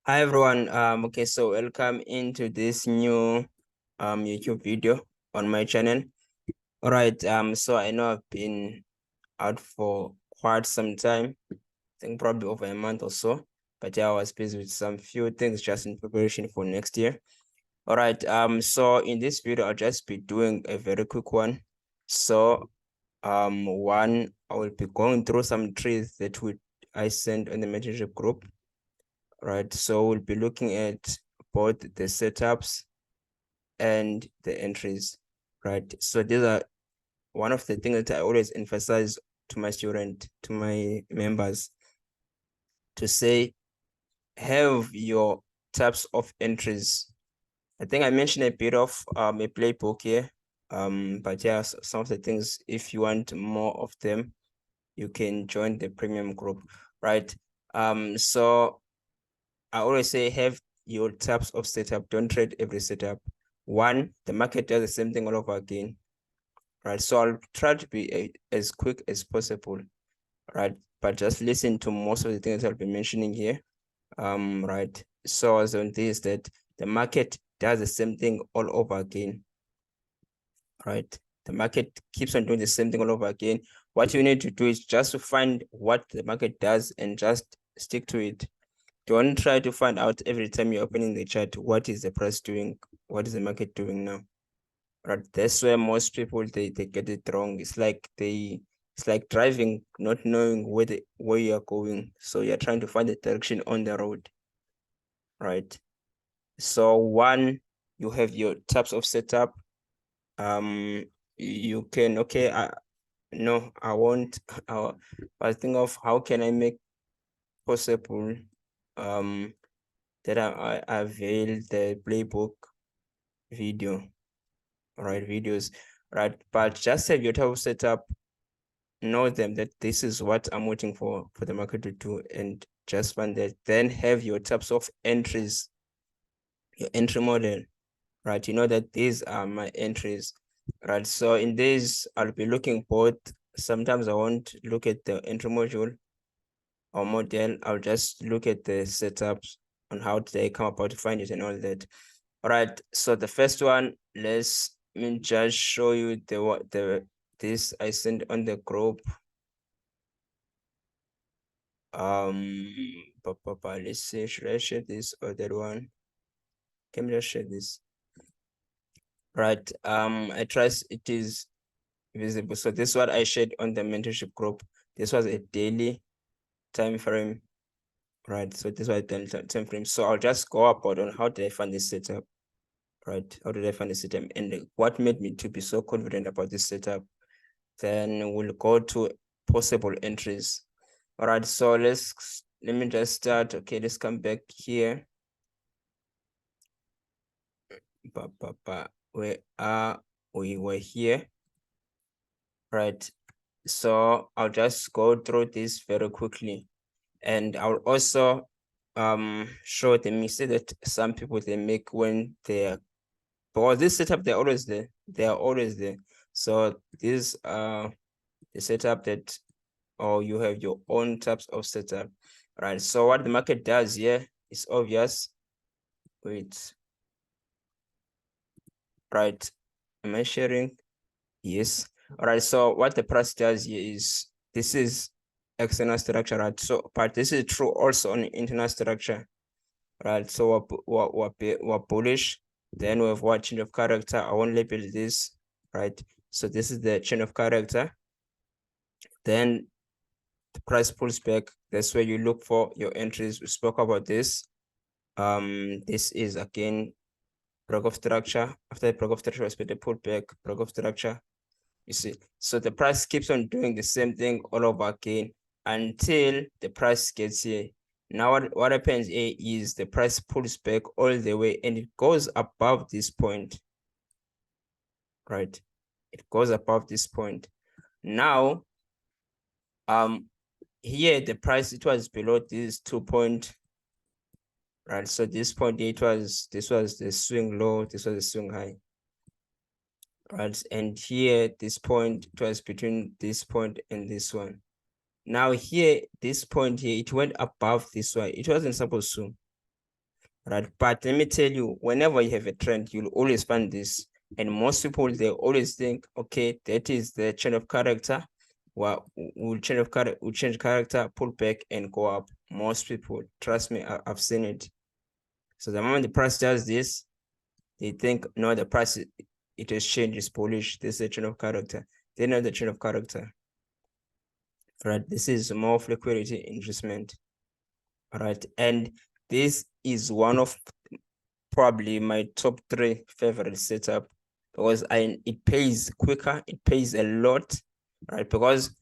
Hi everyone. Okay, so welcome into this new YouTube video on my channel. All right, so I know I've been out for quite some time, I think probably over a month or so, but yeah, I was busy with some few things just in preparation for next year. All right, so in this video, I'll just be doing a very quick one. So one, I will be going through some trees that I sent on the mentorship group. Right, so we'll be looking at both the setups and the entries, right? So these are one of the things that I always emphasize to my members, to say, have your types of entries. I think I mentioned a bit of a playbook here, but yeah, some of the things, if you want more of them, you can join the premium group, right? So I always say, have your types of setup. Don't trade every setup. One, the market does the same thing all over again, right? So I'll try to be as quick as possible, right? But just listen to most of the things I'll be mentioning here, right? So as on this, that the market does the same thing all over again, right? The market keeps on doing the same thing all over again. What you need to do is just to find what the market does and just stick to it. Don't try to find out every time you're opening the chart, what is the price doing? What is the market doing now? Right. That's where most people they get it wrong. It's like driving, not knowing where you're going. So you're trying to find the direction on the road. Right. So one, you have your types of setup. You can, okay, I won't I think of how can I make possible that I avail the playbook video, right? Videos, right? But just have your type of setup, know them that this is what I'm waiting for the market to do, and just find that. Then have your types of entries, your entry model, right? You know that these are my entries, right? So in this, I'll be looking both. Sometimes I won't look at the entry module or model. I'll just look at the setups on how they come about to find it and all that. All right, so the first one, let me just show you this I sent on the group. Let's see, should I share this or that one? Can we just share this? Right, I trust it is visible. So this is what I shared on the mentorship group. This was a daily time frame, right? So this was a time frame. So I'll just go about on how did I find this setup, right? How did I find this setup and what made me to be so confident about this setup? Then we'll go to possible entries. All right, so let me just start. Okay, let's come back here. We were here, right? So I'll just go through this very quickly, and I'll also show the mistake that some people they make when they're, because this setup they're always there. They are always there. So this the setup that, or you have your own types of setup, right? So what the market does here is obvious. Wait, right? Am I sharing? Yes. All right. So what the price does here is, this is external structure, right? So, but this is true also on internal structure, right? So we're bullish. Then we have what change of character. I won't label this, right? So this is the change of character. Then the price pulls back. That's where you look for your entries. We spoke about this. This is again break of structure. After the break of structure, expect a pullback, break of structure. You see, so the price keeps on doing the same thing all over again until the price gets here. Now what happens here is the price pulls back all the way and it goes above this point, right? It goes above this point. Now, here the price, it was below this 2 point, right? So this point, this was the swing low, this was the swing high, right? And here, this point, it was between this point and this one. Now here, this point here, it went above this one. It wasn't supposed to. right? But let me tell you, whenever you have a trend, you'll always find this. And most people, they always think, okay, that is the change of character. Well, we'll change character, pull back and go up. Most people, trust me, I've seen it. So the moment the price does this, they think, no, the price, it has changed, it's bullish. This is a change of character. They know the change of character, right? This is more of liquidity inducement, right? And this is one of probably my top 3 favorite setup, because it pays quicker, it pays a lot, right? Because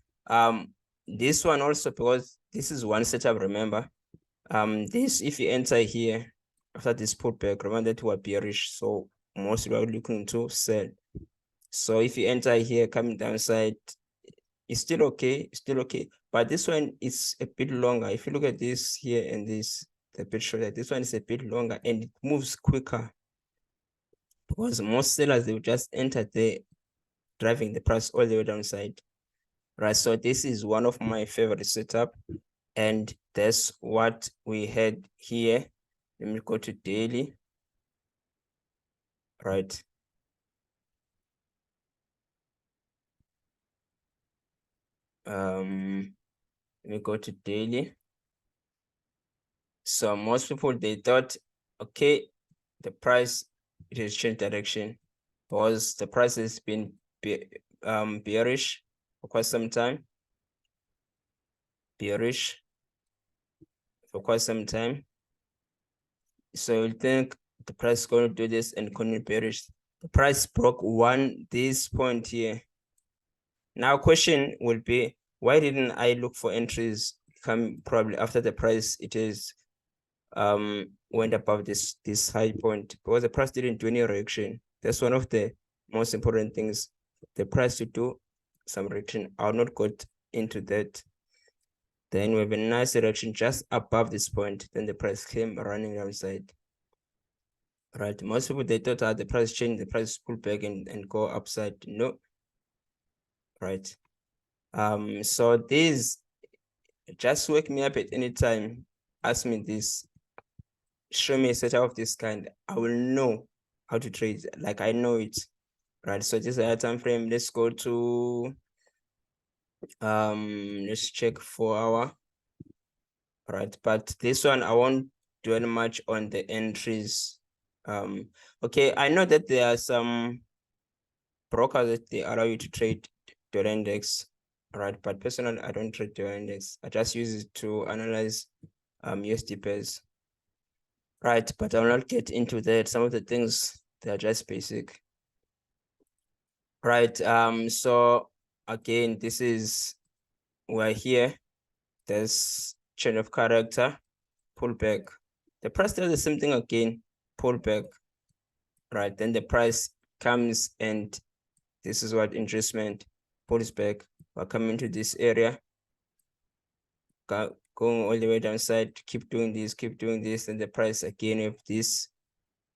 this one also, because this is one setup, remember, this, if you enter here after this pullback, remember that we are bearish, so most people are looking to sell. So if you enter here coming downside, it's still okay, but this one is a bit longer. If you look at this here and this, the bit shorter, this one is a bit longer and it moves quicker, because most sellers, they will just enter there, driving the price all the way downside, right? So this is one of my favorite setup, and that's what we had here. Let me go to daily, right? Let me go to daily. So most people, they thought, okay, the price, it has changed direction, because the price has been bearish for quite some time. Bearish for quite some time. So you think the price is going to do this and continue bearish. The price broke this point here. Now question will be, why didn't I look for entries come probably after the price it is went above this high point? Because the price didn't do any reaction. That's one of the most important things. The price to do some reaction. I'll not go into that. Then we have a nice reaction just above this point. Then the price came running downside. Right. Most people, they thought the price change, the price pull back and go upside. No. Right. So this, just wake me up at any time. Ask me this. Show me a setup of this kind. I will know how to trade. Like, I know it. Right. So this is our time frame. Let's go to let's check 4 hour. Right. But this one, I won't do any much on the entries. Okay, I know that there are some brokers that they allow you to trade dollar index, right? But personally, I don't trade dollar index. I just use it to analyze USD pairs, right? But I'll not get into that. Some of the things, they are just basic, right? So again, this is, we're here. There's change of character, pullback. The price does the same thing again, pullback, right? Then the price comes, and this is what inducement pulls back. We're coming to this area, going all the way downside, keep doing this, and the price again of this.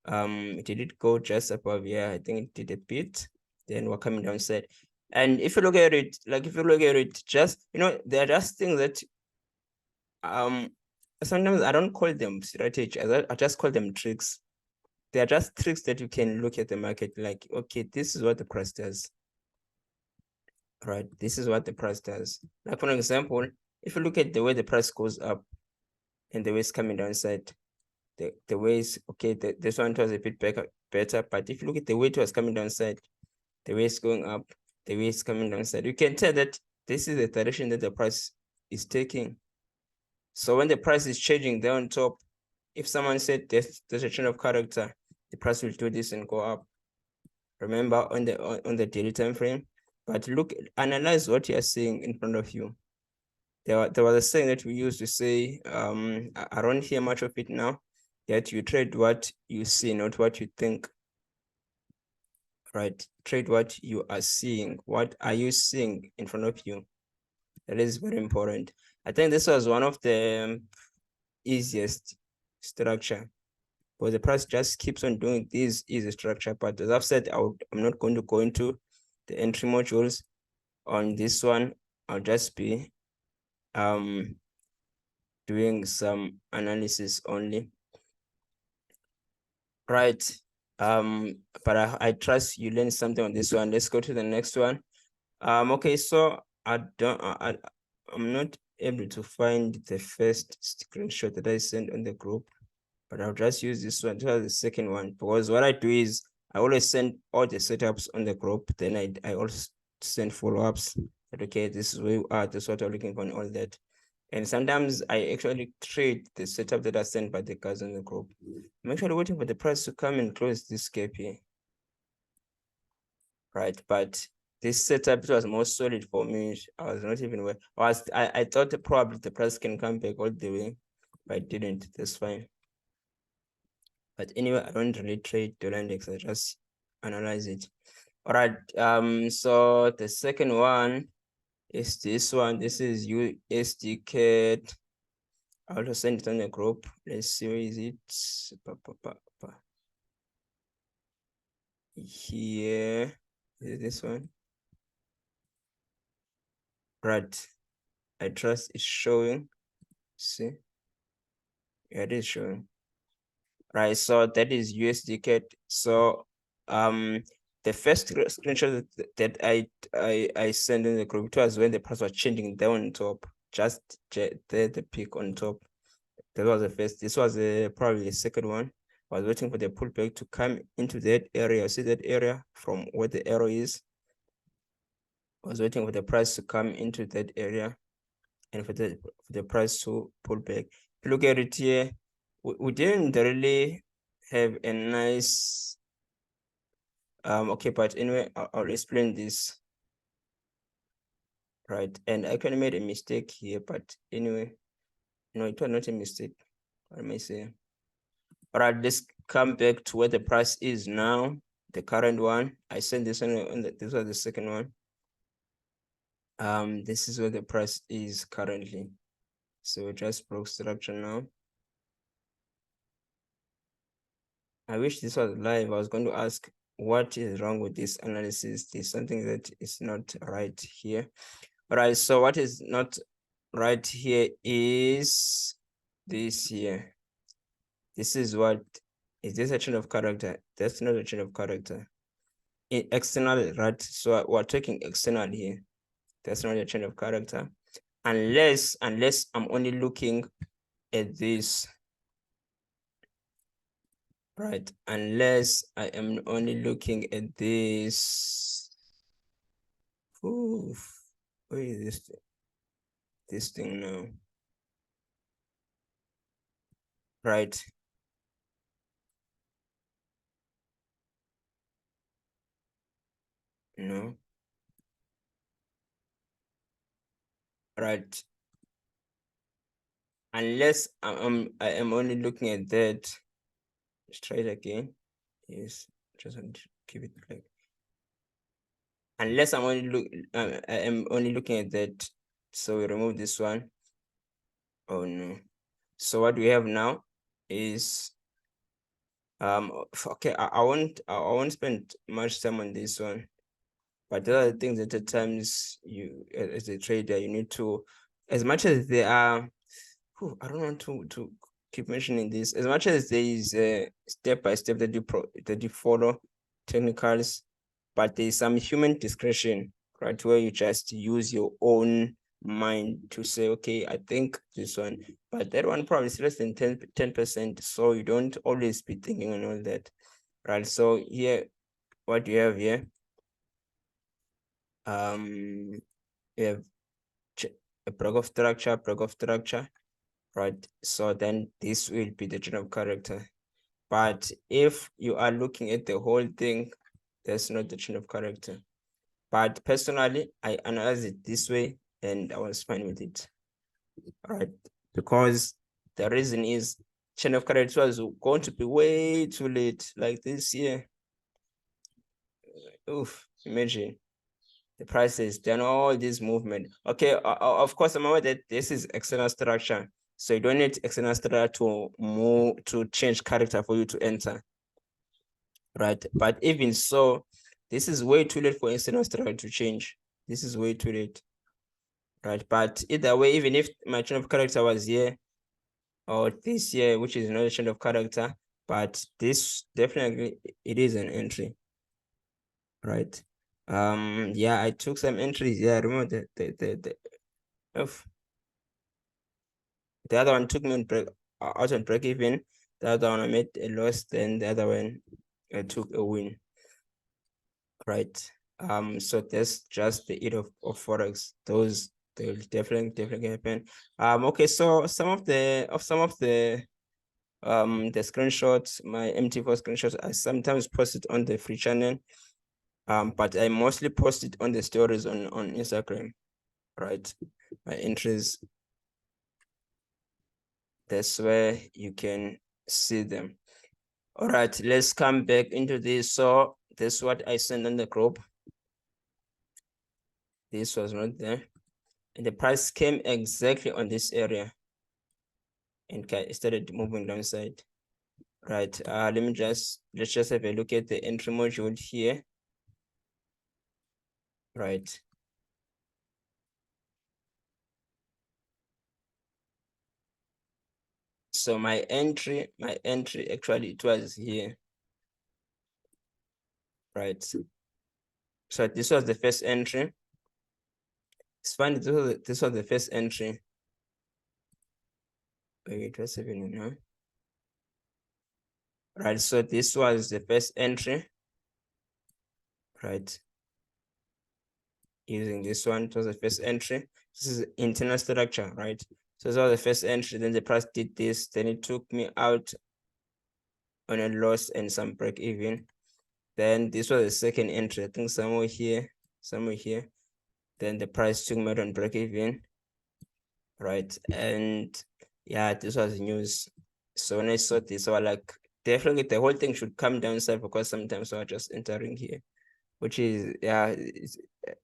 It did go just above here. I think it did a bit. Then we're coming downside. And if you look at it, just, there are just things that sometimes I don't call them strategy. I just call them tricks. They are just tricks that you can look at the market like, okay, this is what the price does. Right, this is what the price does. Like, for example, if you look at the way the price goes up and the way it's coming downside, the way is okay, this one was a bit better, but if you look at the way it was coming downside, the way it's going up, the way it's coming downside, you can tell that this is the direction that the price is taking. So when the price is changing there on top, if someone said there's a change of character, the price will do this and go up. Remember, on the daily time frame. But look, analyze what you're seeing in front of you. There was a saying that we used to say, I don't hear much of it now, that you trade what you see, not what you think. Right? Trade what you are seeing. What are you seeing in front of you? That is very important. I think this was one of the easiest structure, but the price just keeps on doing this easy structure. But as I've said, I'm not going to go into the entry modules on this one. I'll just be doing some analysis only. right? But I trust you learned something on this one. Let's go to the next one. Okay, so I'm not able to find the first screenshot that I sent on the group, but I'll just use this one to have the second one, because what I do is I always send all the setups on the group, then I also send follow-ups that, okay, this is where you are, this is what I'm looking for, and all that. And sometimes I actually trade the setup that I sent by the guys on the group. I'm actually waiting for the price to come and close this gap here. Right, but this setup was more solid for me. I was not even aware. I thought that probably the price can come back all the way, but it didn't. That's fine. But anyway, I don't really trade dollar index. I just analyze it. All right. So the second one is this one. This is USD CAD. I'll just send it on the group. Let's see, where is it? Here. Is this one? Right. I trust it's showing. See? Yeah, it is showing. Right. So that is USD CAD. So the first screenshot that I sent in the group, it was when the price was changing down on top, just the peak on top. That was the first. This was probably the second one. I was waiting for the pullback to come into that area. See that area from where the arrow is? I was waiting for the price to come into that area and for the price to pull back. If you look at it here, we didn't really have a nice okay, but anyway, I'll explain this. Right, and I kind of made a mistake here, but anyway, no, it was not a mistake. What may I say? All right, let's come back to where the price is now, the current one. I sent this one, this was the second one. This is where the price is currently. So it just broke structure now. I wish this was live. I was going to ask, what is wrong with this analysis? There's something that is not right here. All right, so what is not right here is this here. This is what is this a chain of character? That's not a chain of character. External, right? So we're taking external here. That's not a chain of character. Unless I'm only looking at this. Right, unless I am only looking at this. Oof. Where is this thing now? Right. No. Right. Unless I am only looking at that. Let's try it again. Yes. Just want to keep it like. Unless I'm only I am only looking at that. So we remove this one. Oh no. So what we have now is okay, I won't spend much time on this one. But there are things that at times you, as a trader, you need to, as much as they are, I don't want to keep mentioning this, as much as there is a step by step that you follow technicals, but there's some human discretion, right, where you just use your own mind to say, okay, I think this one, but that one probably is less than 10%, so you don't always be thinking on all that, right? So here, what you have here, you have a block of structure, right? So then this will be the chain of character. But if you are looking at the whole thing, there's not the chain of character. But personally, I analyze it this way and I was fine with it, right? Because the reason is chain of character was going to be way too late, like this year. Oof, imagine. The prices, then all this movement. Okay, of course, I'm aware that this is external structure. So you don't need external structure to move, to change character for you to enter. Right, but even so, this is way too late for external structure to change. This is way too late. Right, but either way, even if my chain of character was here, or this year, which is another chain of character, but this definitely it is an entry, right? Yeah, I took some entries. Yeah, I remember of the other one took me on break out on break even. The other one I made a loss, then the other one I took a win, right? So that's just the it of forex. Those they'll definitely happen. Okay, so some of the the screenshots, my MT4 screenshots, I sometimes post it on the free channel. But I mostly post it on the stories on Instagram, right? My entries, that's where you can see them. All right, let's come back into this. So this is what I sent on the group. This was not there. And the price came exactly on this area and started moving downside. Right. Let's just have a look at the entry module here. Right. So my entry actually it was here. Right. So this was the first entry. It's funny, this was the first entry. Maybe it was 7, you know. Right, so this was the first entry. Right. Using this one, it was the first entry. This is internal structure, right? So this was the first entry, then the price did this, then it took me out on a loss and some break even. Then this was the second entry, I think somewhere here. Then the price took me out on break even, right? And yeah, this was news. So when I saw this, I was like, definitely the whole thing should come downside because sometimes I was just entering here, which is, yeah,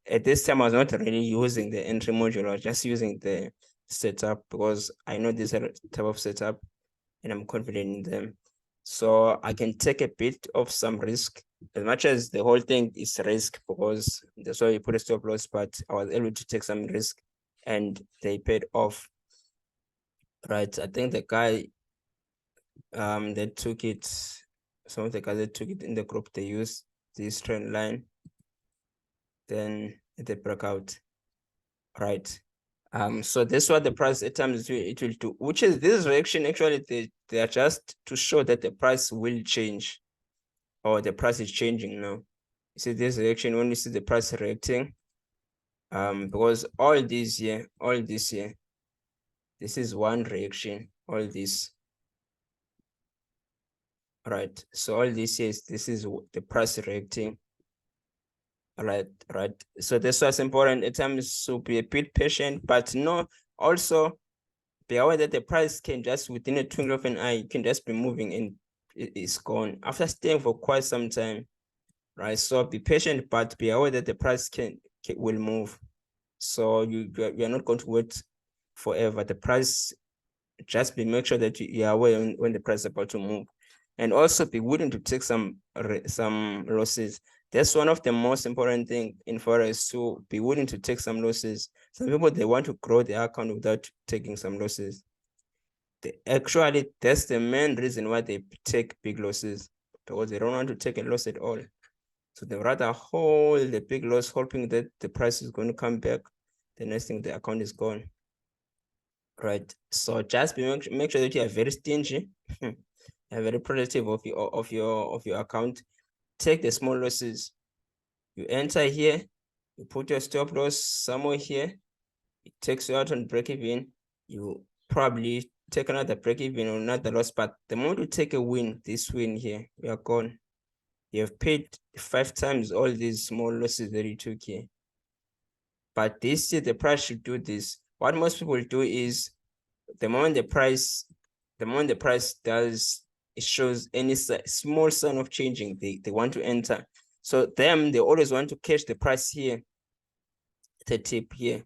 at this time I was not really using the entry module. I was just using the setup because I know this type of setup and I'm confident in them. So I can take a bit of some risk, as much as the whole thing is risk because that's why we put a stop loss, but I was able to take some risk and they paid off. Right. I think the guy that took it, some of the guys that took it in the group, they used this trend line, then they broke out. Right. So this is what the price at times it will do, which is this reaction actually they are just to show that the price will change or the price is changing now. You see this reaction when you see the price reacting, because all this here, this is one reaction, all this. Right. So all this is the price reacting. Right. So that's what's important at times to be a bit patient, but no, also be aware that the price can just within a twinkle of an eye, can just be moving and it's gone after staying for quite some time. Right. So be patient, but be aware that the price will move. So you're not going to wait forever. The price, just make sure that you are aware when the price is about to move, and also be willing to take some losses. That's one of the most important thing in forex, to be willing to take some losses. Some people, they want to grow their account without taking some losses. Actually, that's the main reason why they take big losses, because they don't want to take a loss at all. So they rather hold the big loss, hoping that the price is going to come back. The next thing, the account is gone. Right. So just make sure that you are very stingy, you are very protective of your account. Take the small losses. You enter here, you put your stop loss somewhere here. It takes you out on break even. You probably take another break even or another loss, but the moment you take a win, this win here, you are gone. You have paid 5 times all these small losses that you took here. But this year, the price should do this. What most people do is, the moment the price does, it shows any small sign of changing, they want to enter. So they always want to catch the price here, the tip here.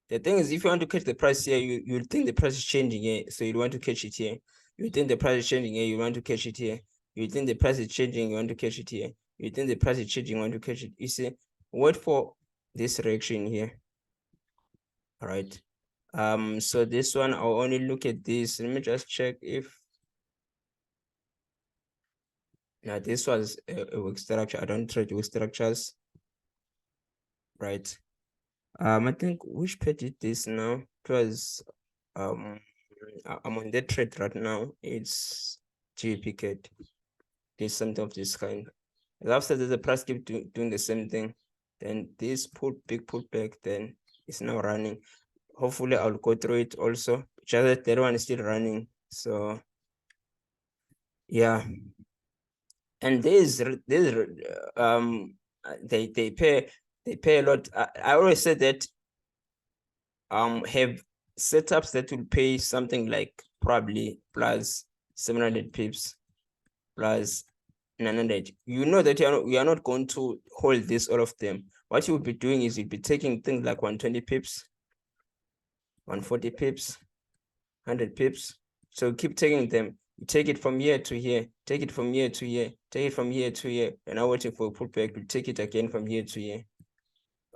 The thing is, if you want to catch the price here, you think the price is changing here, so you want to catch it here. You think the price is changing here, you want to catch it here. You think the price is changing, you want to catch it here. You think the price is changing, you want to catch it. You see, wait for this reaction here. All right. So this one, I'll only look at this. Let me just check if Now this was a wick structure. I don't trade wick structures, right? I think which pair did this now? It was I'm on that trade right now. It's GPK. Did something of this kind. And after the price keep doing the same thing, then this big pullback, then it's now running. Hopefully I'll go through it also. Just that the other one is still running. So yeah. And they pay a lot. I always say that have setups that will pay something like probably plus 700 pips plus 900. You know that you are not going to hold this all of them. What you will be doing is you'll be taking things like 120 pips, 140 pips, 100 pips. So keep taking them. You take it from here to here, take it from here to here, take it from here to here, and now waiting for a pullback, you take it again from here to here.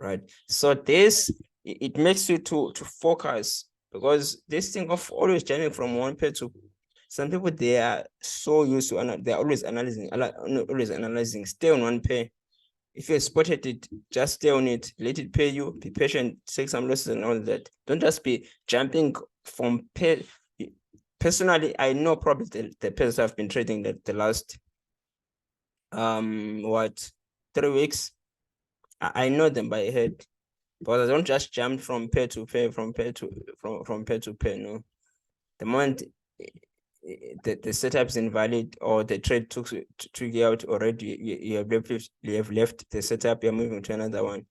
Right. So this it makes you to focus, because this thing of always jumping from one pair to some people, they are so used to they're always analyzing. Stay on one pair. If you spotted it, just stay on it. Let it pay you. Be patient. Take some losses and all that. Don't just be jumping from pair. Personally, I know probably the pairs I've been trading the last 3 weeks. I know them by head, but I don't just jump from pair to pair, from pair to pair. No, the moment the setup is invalid or the trade took you out already, you have left the setup. You're moving to another one.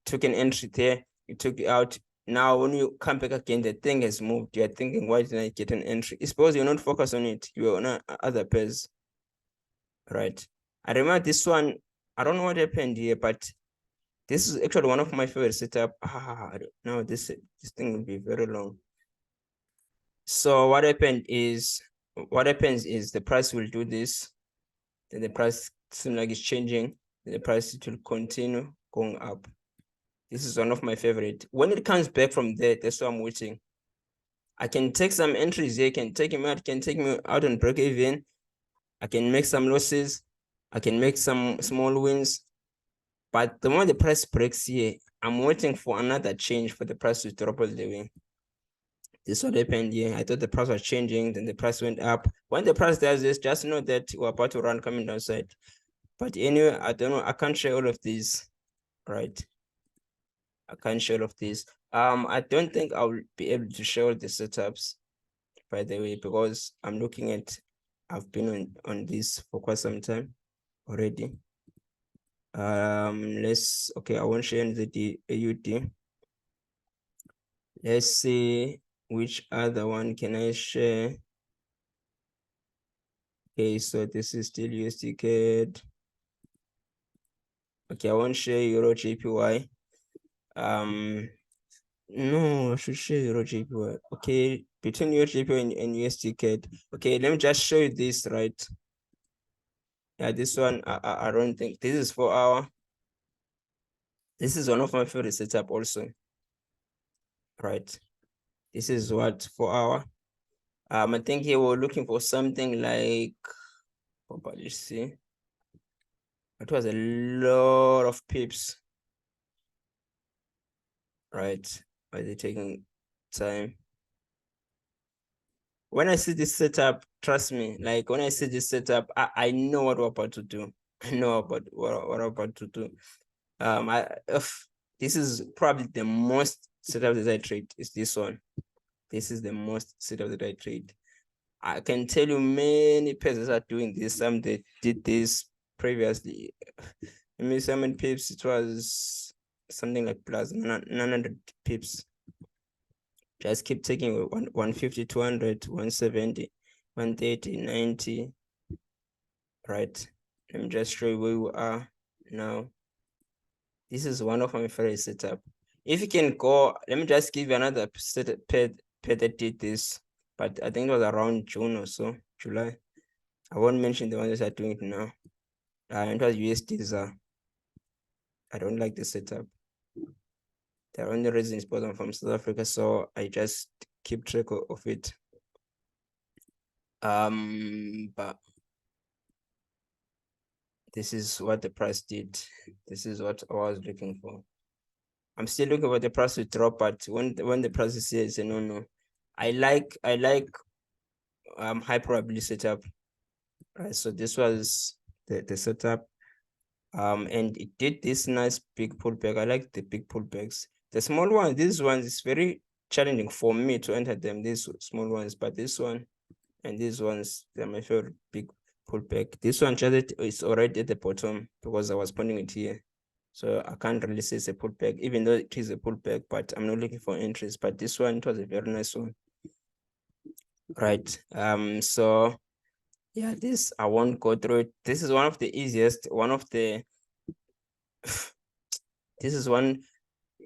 Took an entry there, you took it out. Now when you come back again, the thing has moved. You're thinking, why didn't I get an entry? It's because you're not focused on it. You're on other pairs, right? I remember this one. I don't know what happened here, but this is actually one of my favorite setup. No, this thing will be very long. So what happens is the price will do this, then the price seems like it's changing, then the price will continue going up. This is one of my favorite. When it comes back from there, that's why I'm waiting. I can take some entries here, can take me out on break even. I can make some losses. I can make some small wins. But the moment the price breaks here, I'm waiting for another change for the price to drop all the way. This is what happened here. I thought the price was changing, then the price went up. When the price does this, just know that we're about to run coming downside. But anyway, I don't know. I can't share all of these, right? I can't share all of these. I don't think I will be able to share all the setups, by the way, because I'm looking at, I've been on this for quite some time already. Okay, I won't share the AUD. Let's see which other one can I share. Okay, so this is still USD CAD. Okay, I won't share Euro JPY. No, I should share Euro JPY. Okay, between Euro JPY and USD CAD. Okay, let me just show you this, right? Yeah, this one, I don't think this is 4 hour. This is one of my favorite setup also, right? This is what 4 hour. I think here we're looking for something like, let's see. It was a lot of pips, right? Are they taking time? When I see this setup, trust me, like when I see this setup, I know what we're about to do. I know about what we're about to do. This is probably the most setup that I trade is this one. This is the most setup that I trade. I can tell you many pairs are doing this. Some they did this previously. I mean, how many pips? It was something like plus 900 pips. Just keep taking 150, 200, 170, 130, 90. Right. Let me just show you where we are now. This is one of my favorite setup. If you can go, let me just give you another pair that did this, but I think it was around June or so, July. I won't mention the ones that are doing it now. It was USD. I don't like the setup. The only reason is because I'm from South Africa, so I just keep track of it. But This is what the price did. This is what I was looking for. I'm still looking for the price to drop, but when the price says no, I like high probability setup. Right, so this was the setup. And it did this nice big pullback. I like the big pullbacks. The small ones, these ones, it's very challenging for me to enter them, these small ones, but this one and these ones, they're my favorite big pullback. This one just is already at the bottom because I was pointing it here. So I can't really say it's a pullback, even though it is a pullback, but I'm not looking for entries. But this one, it was a very nice one. Right. So yeah, this I won't go through it. This is one of the easiest, this is one,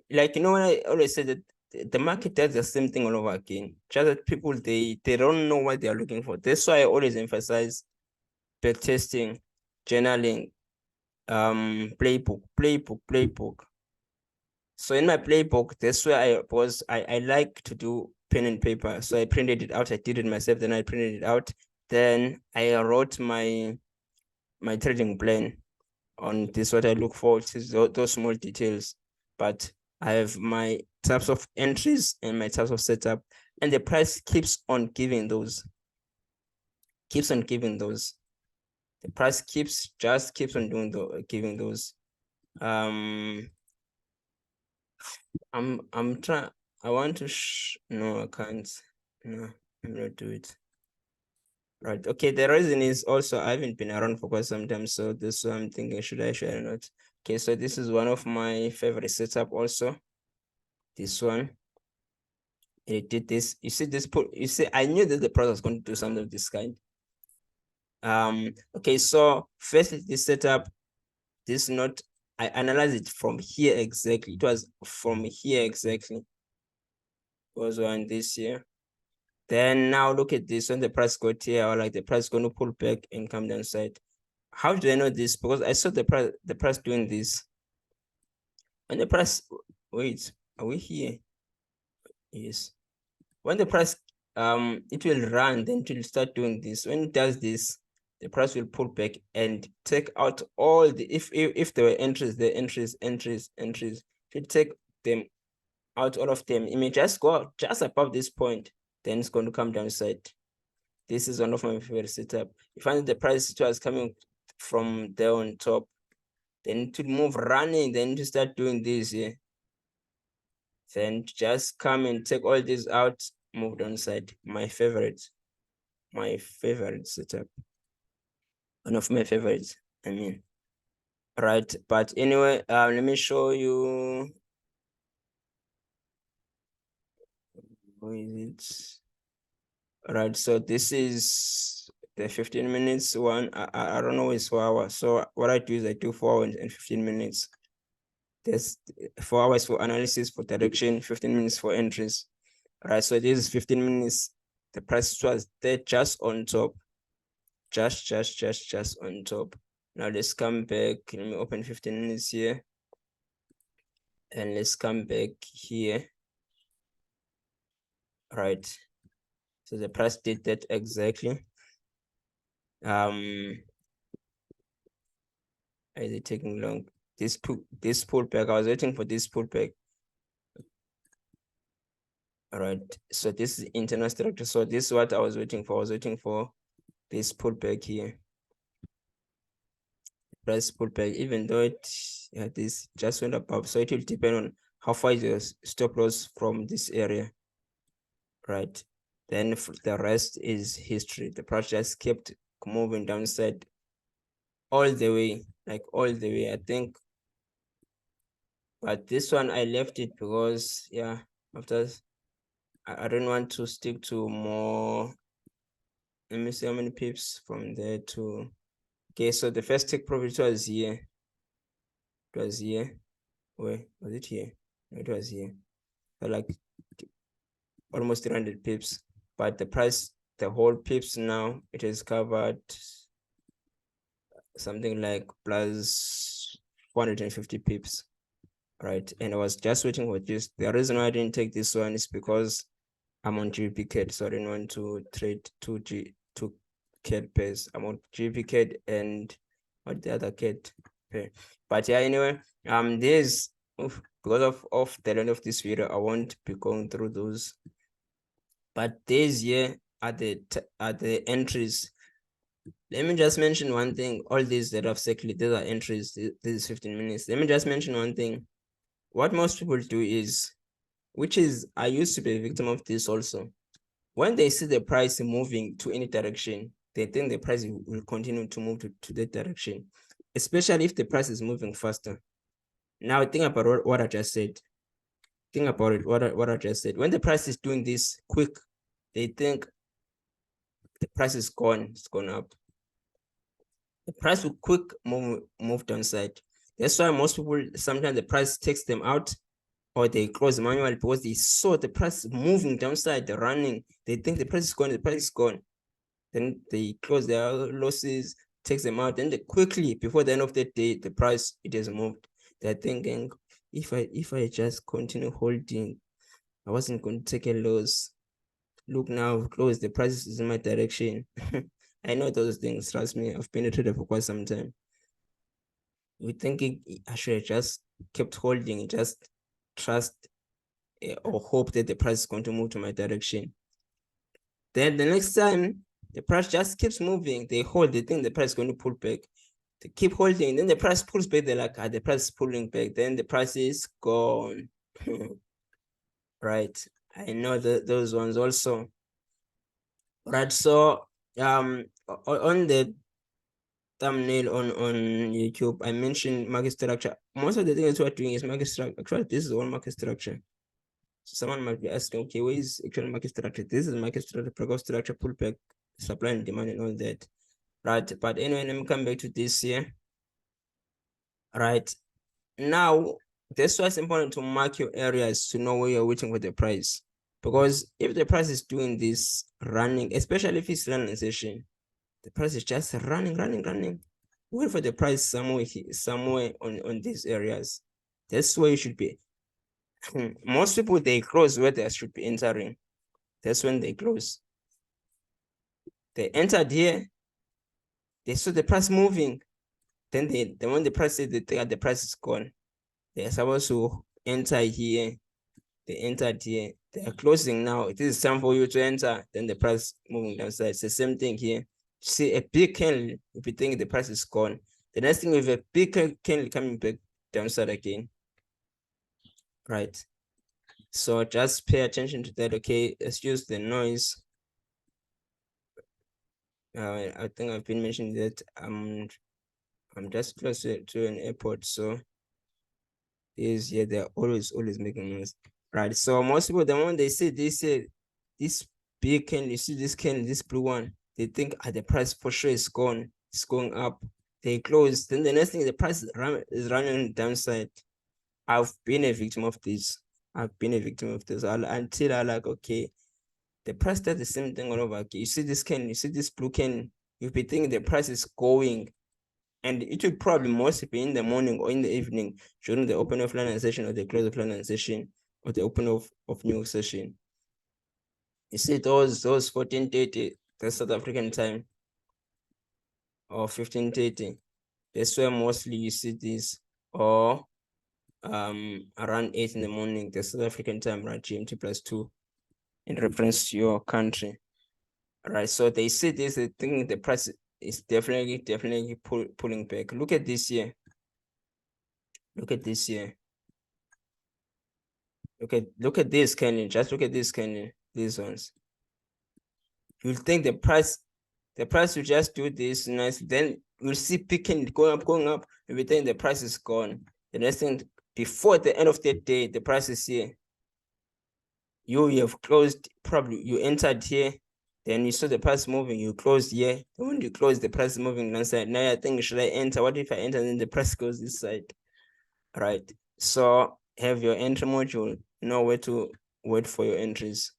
like, when I always say that the market does the same thing all over again. Just that people, they don't know what they are looking for. That's why I always emphasize back testing, journaling, playbook. So in my playbook, that's where I like to do pen and paper. So I printed it out. I did it myself. Then I printed it out. Then I wrote my trading plan on this, what I look for, those small details. But I have my types of entries and my types of setup, and the price keeps on giving those. The price keeps on giving those. I'm trying. I want to no, I can't. No, I'm not do it. Right. Okay. The reason is also I haven't been around for quite some time, so this one I'm thinking, should I not? Okay, so this is one of my favorite setup also. This one. It did this. You see this you see, I knew that the product was going to do something of this kind. Okay, so first this setup, this note, I analyzed it from here exactly. It was from here exactly. It was one this here. Then now look at this. When the price got here, or like the price going to pull back and come downside. How do I know this? Because I saw the price doing this. When the price, wait, are we here? Yes. When the price, it will run, then it will start doing this. When it does this, the price will pull back and take out all the, if there were entries, it will take them out, all of them. It may just go out just above this point, then it's going to come downside. This is one of my favorite setup. You find the price was coming from there on top, then to move running, then to start doing this, yeah. Then just come and take all these out, move downside. My favorite setup. One of my favorites, I mean. Right, but anyway, let me show you. Who is it? Right, so this is the 15 minutes one. I don't know, it's 4 hours. So what I do is I do 4 hours and 15 minutes. There's 4 hours for analysis, for direction, 15 minutes for entries. Right, so this is 15 minutes. The price was there just on top. Just on top. Now let's come back. Let me open 15 minutes here. And let's come back here. Right. So the price did that exactly. Is it taking long? This pullback, I was waiting for this pullback. All right. So this is internal structure. So this is what I was waiting for. I was waiting for this pullback here. Price pullback, even though this just went above. So it will depend on how far is your stop loss from this area. Right. Then the rest is history. The price just kept moving downside all the way, like all the way, I think. But this one I left it because, yeah, after I don't want to stick to more. Let me see how many pips from there to. Okay, so the first take profit was here. It was here. Wait, was it here? No, it was here. So like almost 300 pips. But the price, the whole pips now, it has covered something like plus 450 pips. Right. And I was just waiting for this. The reason why I didn't take this one is because I'm on GBP, so I didn't want to trade two CAD pairs. I'm on GBP and what the other cat pay. But yeah, anyway, there's because of the length of this video, I won't be going through those. But these here are the entries. Let me just mention one thing. All these that I've circled, these are entries. This is 15 minutes. Let me just mention one thing. What most people do is, which is, I used to be a victim of this also. When they see the price moving to any direction, they think the price will continue to move to that direction, especially if the price is moving faster. Now think about what I just said. Think about it, what I just said. When the price is doing this quick, they think the price is gone, it's gone up. The price will quick move downside. That's why most people, sometimes the price takes them out or they close manually because they saw the price moving downside, they're running. They think the price is gone, the price is gone. Then they close their losses, takes them out. Then they quickly, before the end of the day, the price, it has moved. They're thinking, if I just continue holding, I wasn't going to take a loss. Look now, close, the price is in my direction. I know those things, trust me. I've been a trader for quite some time. We thinking I should have just kept holding, just trust or hope that the price is going to move to my direction. Then the next time the price just keeps moving, they hold, they think the price is going to pull back. They keep holding, then the price pulls back, they're like, the price is pulling back, then the price is gone. Right. I know those ones also. Right. So on the thumbnail on YouTube, I mentioned market structure. Most of the things we're doing is market structure. Actually, this is all market structure. So someone might be asking, okay, where is actual market structure? This is market structure, breakout structure, pullback, supply and demand, and all that. Right. But anyway, let me come back to this here. Right. Now, that's why it's important to mark your areas to know where you're waiting for the price. Because if the price is doing this running, especially if it's running session, the price is just running. Wait for the price somewhere on these areas. That's where you should be. Most people, they close where they should be entering. That's when they close. They entered here. They saw the price moving. Then when the price said that the price is gone, they're supposed to enter here. They entered here. They are closing now. It is time for you to enter. Then the price moving downside. It's the same thing here. See a big candle, if you think the price is gone. The next thing, with a big candle coming back downside again. Right. So just pay attention to that. Okay, let's use the noise. I think I've been mentioning that I'm just close to an airport, so they're always making noise. Right. So most people, the moment they see this big candle, you see this candle, this blue one, they think the price for sure is gone, it's going up. They close. Then the next thing, the price is running downside. I've been a victim of this. Until I like, okay, the price does the same thing all over again. You see this candle, you see this blue candle, you'll be thinking the price is going. And it will probably mostly be in the morning or in the evening during the open of London session or the close of London session or the open of New York session. You see those 14:30, that's South African time, or 15:30. That's where mostly you see this, or around 8 in the morning, the South African time, right? GMT +2 in reference to your country. All right, so they see this, they think the price is definitely pulling back. Look at this here. Look at this here. Look at this candle. Just look at this candle. These ones. You'll think the price will just do this nice. Then you'll see picking, going up. You'll think the price is gone. The next thing, before the end of the day, the price is here. You have closed, probably you entered here, then you saw the price moving, you closed here. Then when you close, the price is moving one side. Now I think, should I enter? What if I enter and then the price goes this side? Right. So have your entry module, know where to wait for your entries.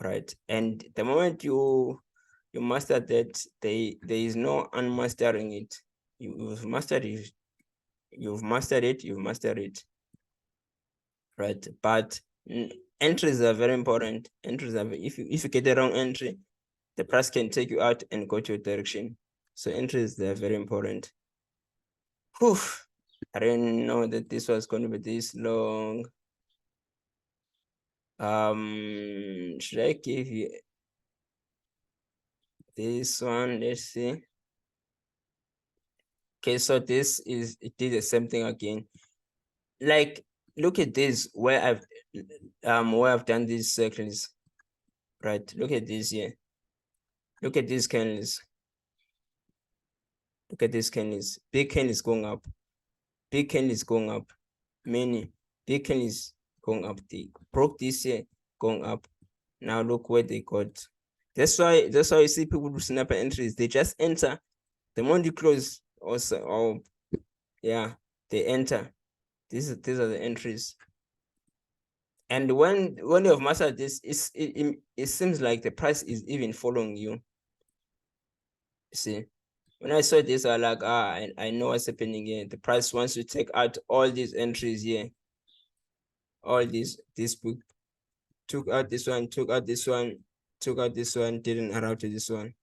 Right. And the moment you master that, there is no unmastering it. You've mastered it. You've mastered it. Right. But entries are very important. Entries are, if you get the wrong entry, the price can take you out and go to a direction. So entries, they're very important. Whew, I didn't know that this was going to be this long. Should I give you this one? Let's see. Okay, so this is, it did the same thing again. Like, look at this where I've done these circles, right? Look at this here. Look at these candles. Look at these candles. Big candle is going up. Big candle is going up. Many big candle is going up. They broke this here, going up. Now look where they got. That's why you see people do snapper entries. They just enter. The moment you close, also, oh yeah, they enter. These are the entries. And when you have mastered this, it seems like the price is even following you. See, when I saw this, I was like, I know what's happening here. The price, once you take out all these entries here, all this book, took out this one, took out this one, took out this one, didn't arrive to this one.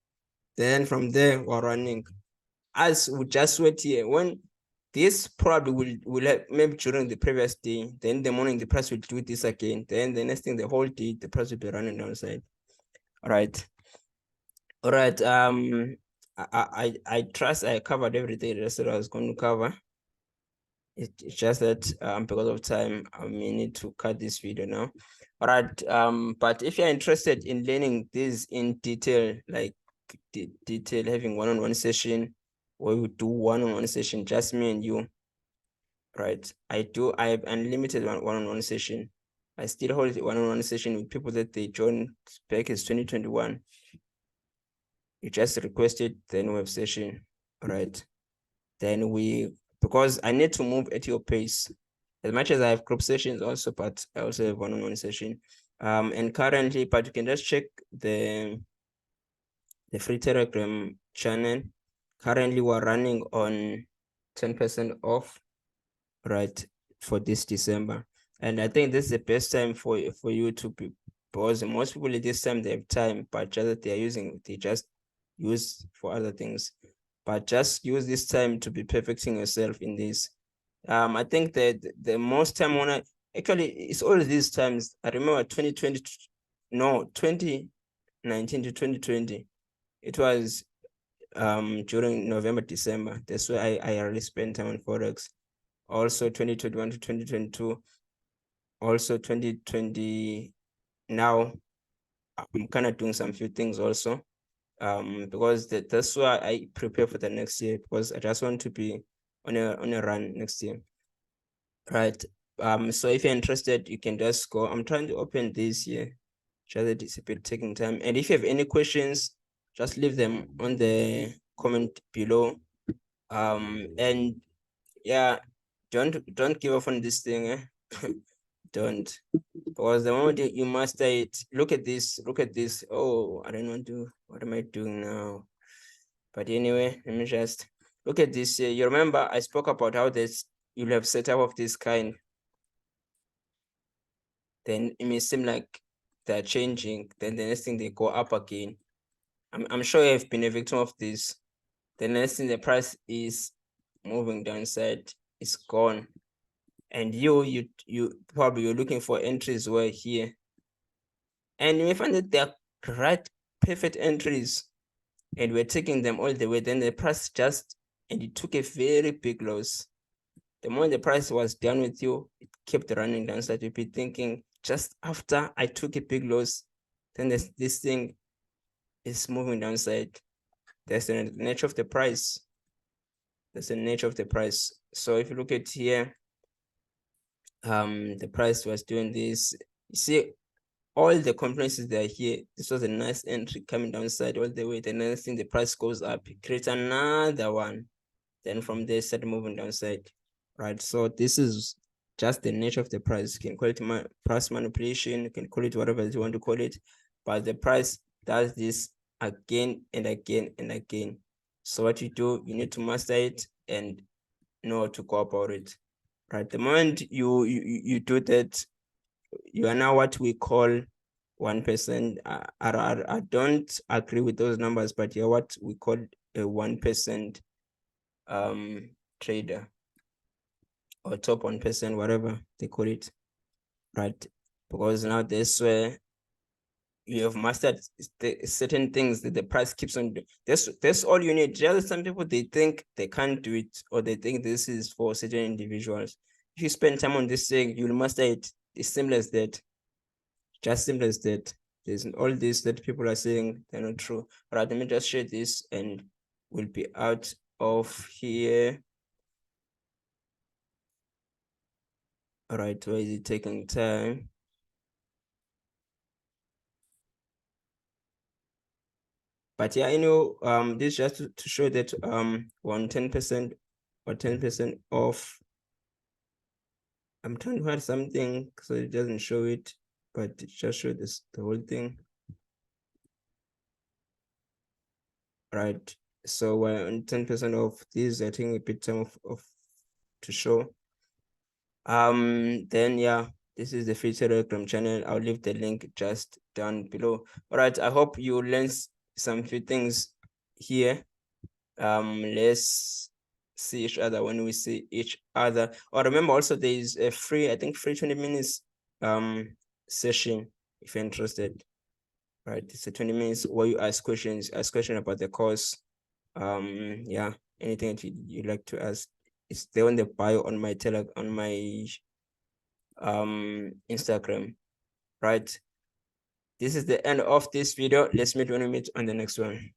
Then from there, we're running. As we just wait here, when this probably will have, maybe during the previous day, then the morning the price will do this again. Then the next thing, the whole day, the price will be running downside. All right. All right. I trust I covered everything that I was going to cover. It's just that because of time, I may need to cut this video now. All right. But if you're interested in learning this in detail, like detail, having one-on-one session, where we do one-on-one session, just me and you, right? I have unlimited one-on-one session. I still hold one-on-one session with people that they joined back as 2021. You just requested, then we have session, right? Then because I need to move at your pace. As much as I have group sessions also, but I also have one-on-one session. And currently, but you can just check the free Telegram channel. Currently, we're running on 10% off, right, for this December. And I think this is the best time for you to be, because most people at this time they have time, but just that they just use for other things. But just use this time to be perfecting yourself in this. I think that the most time when actually it's all these times. I remember 2020, no, 2019 to 2020. It was during November, December. That's why I really spent time on Forex. Also 2021 to 2022. Also 2020. Now I'm kind of doing some few things also. Because that's why I prepare for the next year, because I just want to be on a run next year. Right. So if you're interested, you can just go. I'm trying to open this here. Just that it's a bit taking time. And if you have any questions, just leave them on the comment below. And yeah, don't give up on this thing, eh? Don't. Because the moment you master it, look at this, look at this. Oh, I don't want to, what am I doing now? But anyway, let me just look at this. You remember I spoke about how this you'll have setup of this kind. Then it may seem like they're changing. Then the next thing they go up again. I'm sure you've been a victim of this. The next thing the price is moving downside, it's gone. And you probably you're looking for entries were here. And you may find that they're right perfect entries. And we're taking them all the way. Then the price just, and it took a very big loss. The moment the price was done with you, it kept running downside. You'd be thinking, just after I took a big loss, then this thing is moving downside. That's the nature of the price. That's the nature of the price. So if you look at here, the price was doing this. You see, all the components that are here. This was a nice entry coming downside all the way. The next thing, the price goes up, create another one. Then from there, start moving downside, right? So this is just the nature of the price. You can call it price manipulation. You can call it whatever you want to call it. But the price does this again and again and again. So what you do, you need to master it and know how to go about it, right? The moment you do that, you are now what we call 1%. I don't agree with those numbers, but you're what we call a 1% trader or top 1%, whatever they call it, right? Because now this where you have mastered certain things that the price keeps on doing. That's all you need. Just some people, they think they can't do it, or they think this is for certain individuals. If you spend time on this thing, you'll master it. It's simple as that. Just simple as that. There's all this that people are saying they're not true. All right, let me just share this and we'll be out of here. All right, why is it taking time? But yeah, this just to show that on 10% or 10% off. I'm trying to add something so it doesn't show it, but it just show this the whole thing. Right. So we're on 10% off. This I think a bit time of to show. Then yeah, this is the free Telegram channel. I'll leave the link just down below. All right, I hope you learned some few things here. Let's see each other when we see each other. Or remember also there is a free, I think free 20 minutes session if you're interested. Right, it's a 20 minutes where you ask questions about the course. Yeah, anything that you'd like to ask, it's there on the bio on my Instagram. Right, this is the end of this video. Let's meet when we meet on the next one.